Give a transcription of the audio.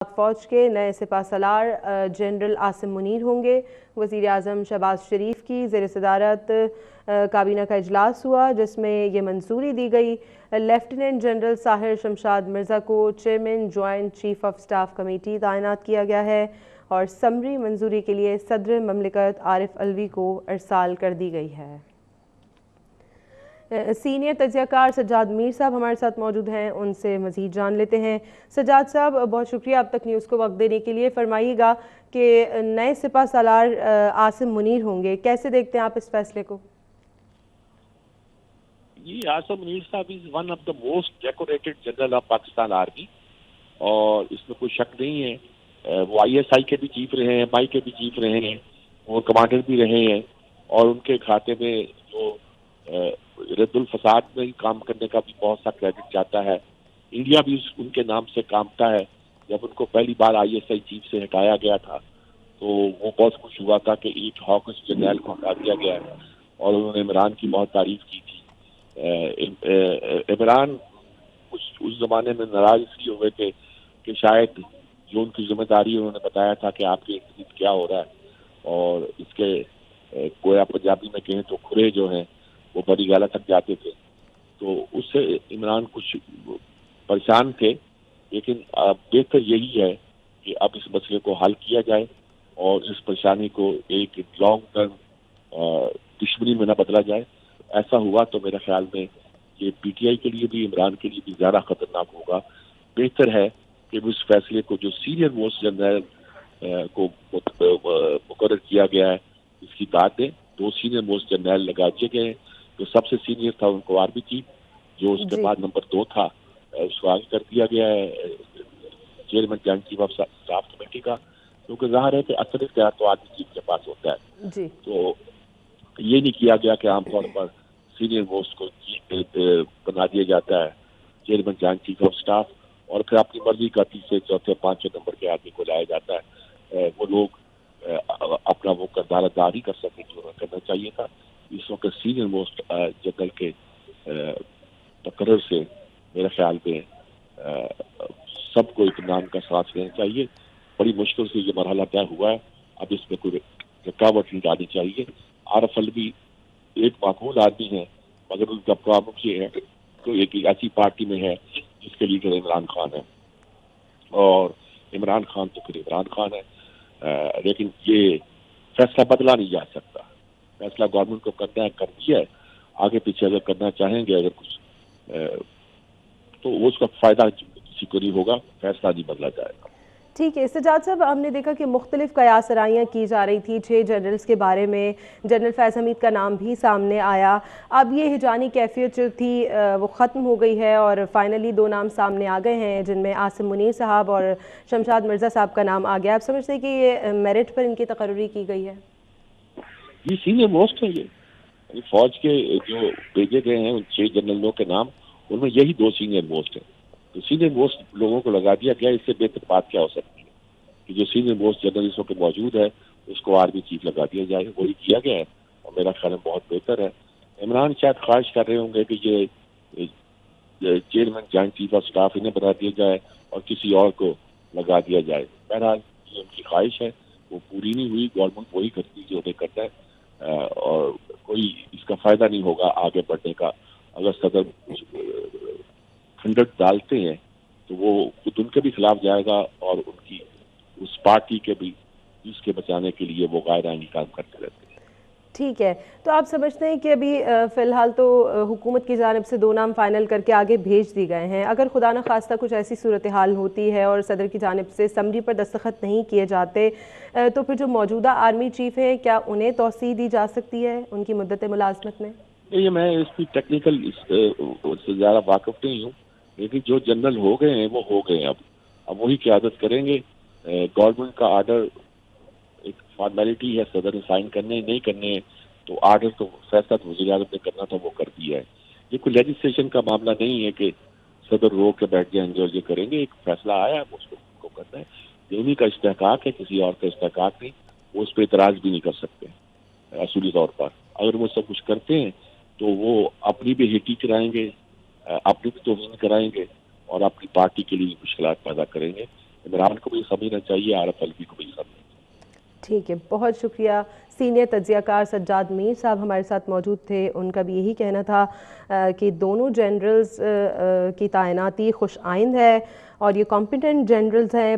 فوج کے نئے سپہ سالار جنرل عاصم منیر ہوں گے۔ وزیر اعظم شہباز شریف کی زیر صدارت کابینہ کا اجلاس ہوا، جس میں یہ منظوری دی گئی۔ لیفٹیننٹ جنرل ساحر شمشاد مرزا کو chairman joint chief of staff committee تعینات کیا گیا ہے اور سمری منظوری کے لیے صدر مملکت عارف علوی کو ارسال کر دی گئی ہے۔ سینئر تجزیہ کار سجاد میر صاحب ہمارے ساتھ موجود ہیں، ان سے مزید جان لیتے ہیں۔ سجاد صاحب، بہت شکریہ اب تک نیوز کو وقت دینے کے لیے۔ فرمائیے گا کہ نئے سپہ سالار عاصم منیر ہوں گے، کیسے دیکھتے ہیں آپ اس فیصلے کو؟ جی، عاصم منیر صاحب is one of the most decorated general of Pakistan army, اور اس میں کوئی شک نہیں ہے۔ وہ آئی ایس آئی کے بھی چیف رہے ہیں، ایم آئی کے بھی چیف رہے ہیں، وہ کمانڈر بھی رہے ہیں، اور ان کے کھاتے میں جو رد الفساد میں کام کرنے کا بھی بہت سا کریڈٹ جاتا ہے۔ انڈیا بھی ان کے نام سے کامتا ہے۔ جب ان کو پہلی بار آئی ایس آئی چیف سے ہٹایا گیا تھا تو وہ بہت خوش ہوا تھا کہ ایک ہاکس جنرل کو ہٹا دیا گیا ہے، اور انہوں نے عمران کی بہت تعریف کی تھی۔ عمران اس زمانے میں ناراض اس لیے ہوئے تھے کہ شاید جو ان کی ذمہ داری انہوں نے بتایا تھا کہ آپ کے ارد کیا ہو رہا ہے، اور اس کے گویا پنجابی میں کہیں تو کھرے جو ہیں وہ بڑی گالہ تک جاتے تھے، تو اس سے عمران کچھ پریشان تھے۔ لیکن بہتر یہی ہے کہ اب اس مسئلے کو حل کیا جائے اور اس پریشانی کو ایک لانگ ٹرم دشمنی میں نہ بدلا جائے۔ ایسا ہوا تو میرے خیال میں یہ پی ٹی آئی کے لیے بھی، عمران کے لیے بھی زیادہ خطرناک ہوگا۔ بہتر ہے کہ اس فیصلے کو جو سینئر موسٹ جنرل کو مقرر کیا گیا ہے اس کی داد دیں۔ 2 سینئر موسٹ جنرل لگا دیے گئے ہیں۔ جو سب سے سینئر تھا ان کو آرمی چیف، جو اس کے بعد نمبر 2 تھا اس کو آگے کر دیا گیا ہے chairman joint chief of staff committee کا، کیونکہ ظاہر ہے کہ اصل اختیار تو آرمی چیف کے پاس ہوتا ہے۔ تو یہ نہیں کیا گیا کہ عام طور پر سینئر موسٹ کو بنا دیا جاتا ہے chairman joint chief of staff, اور پھر اپنی مرضی کا 3رے، 4تھے، 5ویں نمبر کے آدمی کو لایا جاتا ہے۔ وہ لوگ اپنا وہ کردار ادا نہیں کر سکتے جو انہیں کرنا چاہیے تھا۔ اس وقت سینئر موسٹ جنرل کے تقرر سے میرے خیال میں سب کو اطمینان کا سانس لینا چاہیے۔ بڑی مشکل سے یہ مرحلہ طے ہوا ہے، اب اس میں کوئی رکاوٹ نہیں ڈالنی چاہیے۔ عارف علوی ایک معقول آدمی ہے، مگر ان کا پرابلم یہ ہے کہ ایک ایسی پارٹی میں ہے جس کے لیڈر عمران خان ہے، اور عمران خان تو پھر عمران خان ہے۔ لیکن یہ فیصلہ بدلا نہیں جا سکتا۔ فیصلہ گورنمنٹ کو کرنا ہے، کر دیا ہے۔ آگے پیچھے اگر کرنا چاہیں گے اگر کچھ تو اس کا فائدہ کسی کو نہیں ہوگا، فیصلہ نہیں بدلا جائے گا۔ ٹھیک ہے سجاد صاحب، ہم نے دیکھا کہ مختلف قیاس آرائیاں کی جا رہی تھی 6 جنرلز کے بارے میں، جنرل فیض حمید کا نام بھی سامنے آیا۔ اب یہ ہجانی کیفیت جو تھی وہ ختم ہو گئی ہے، اور فائنلی 2 نام سامنے آ گئے ہیں، جن میں عاصم منیر صاحب اور شمشاد مرزا صاحب کا نام آ گیا۔ آپ سمجھتے ہیں کہ یہ میرٹ پر ان کی تقرری کی گئی ہے؟ یہ سینئر موسٹ ہے۔ یہ فوج کے جو بھیجے گئے ہیں ان 6 جنرلوں کے نام، ان میں یہی 2 سینئر موسٹ ہیں۔ تو سینئر موسٹ لوگوں کو لگا دیا گیا، اس سے بہتر بات کیا ہو سکتی ہے کہ جو سینئر موسٹ جنرل اس وقت موجود ہے اس کو آرمی چیف لگا دیا جائے۔ وہی کیا گیا ہے اور میرا خیال میں بہت بہتر ہے۔ عمران شاید خواہش کر رہے ہوں گے کہ یہ chairman joint chief of staff انہیں بنا دیا جائے اور کسی اور کو لگا دیا جائے۔ بہرحال یہ ان کی خواہش ہے، وہ پوری نہیں ہوئی۔ گورنمنٹ وہی کرتی جو انہیں کرتا ہے، اور کوئی اس کا فائدہ نہیں ہوگا آگے بڑھنے کا۔ اگر صدر کھنڈٹ ڈالتے ہیں تو وہ خود ان کے بھی خلاف جائے گا، اور ان کی اس پارٹی کے بھی اس کے بچانے کے لیے وہ غیر آئینی کام کرتے رہتے ہیں۔ ٹھیک ہے، تو آپ سمجھتے ہیں کہ ابھی فی الحال تو حکومت کی جانب سے 2 نام فائنل کر کے آگے بھیج دی گئے ہیں، اگر خدا نہ خواستہ کچھ ایسی صورتحال ہوتی ہے اور صدر کی جانب سے سمری پر دستخط نہیں کیے جاتے، تو پھر جو موجودہ آرمی چیف ہے کیا انہیں توسیع دی جا سکتی ہے ان کی مدت ملازمت میں؟ یہ میں اس کی ٹیکنیکل سے زیادہ واقف نہیں ہوں، لیکن جو جنرل ہو گئے ہیں وہ ہو گئے ہیں۔ اب وہی قیادت کریں گے۔ گورنمنٹ کا آرڈر ایک فارمیلٹی ہے، صدر نے سائن کرنے نہیں کرنے، تو آرڈر تو فیصلہ تو وزیر اعظم نے کرنا تھا، وہ کر دیا ہے۔ یہ کوئی لیجسلیشن کا معاملہ نہیں ہے کہ صدر رو کے بیٹھ جائیں گے اور یہ کریں گے۔ ایک فیصلہ آیا اس کو کرنا ہے، یہ انہیں کا استحقاق ہے، کسی اور کا استحقاق نہیں۔ وہ اس پہ اعتراض بھی نہیں کر سکتے اصولی طور پر۔ اگر وہ سب کچھ کرتے ہیں تو وہ اپنی بھی ہیٹی کرائیں گے، اپنی بھی توہین کرائیں گے، اور اپنی پارٹی کے لیے مشکلات پیدا کریں گے۔ عمران کو بھی سمجھنا چاہیے، عارف الوی کو بھی سمجھنا چاہیے۔ ٹھیک ہے، بہت شکریہ۔ سینئر تجزیہ کار سجاد میر صاحب ہمارے ساتھ موجود تھے، ان کا بھی یہی کہنا تھا کہ دونوں جنرلز کی تعیناتی خوش آئند ہے اور یہ کمپیٹنٹ جنرلز ہیں۔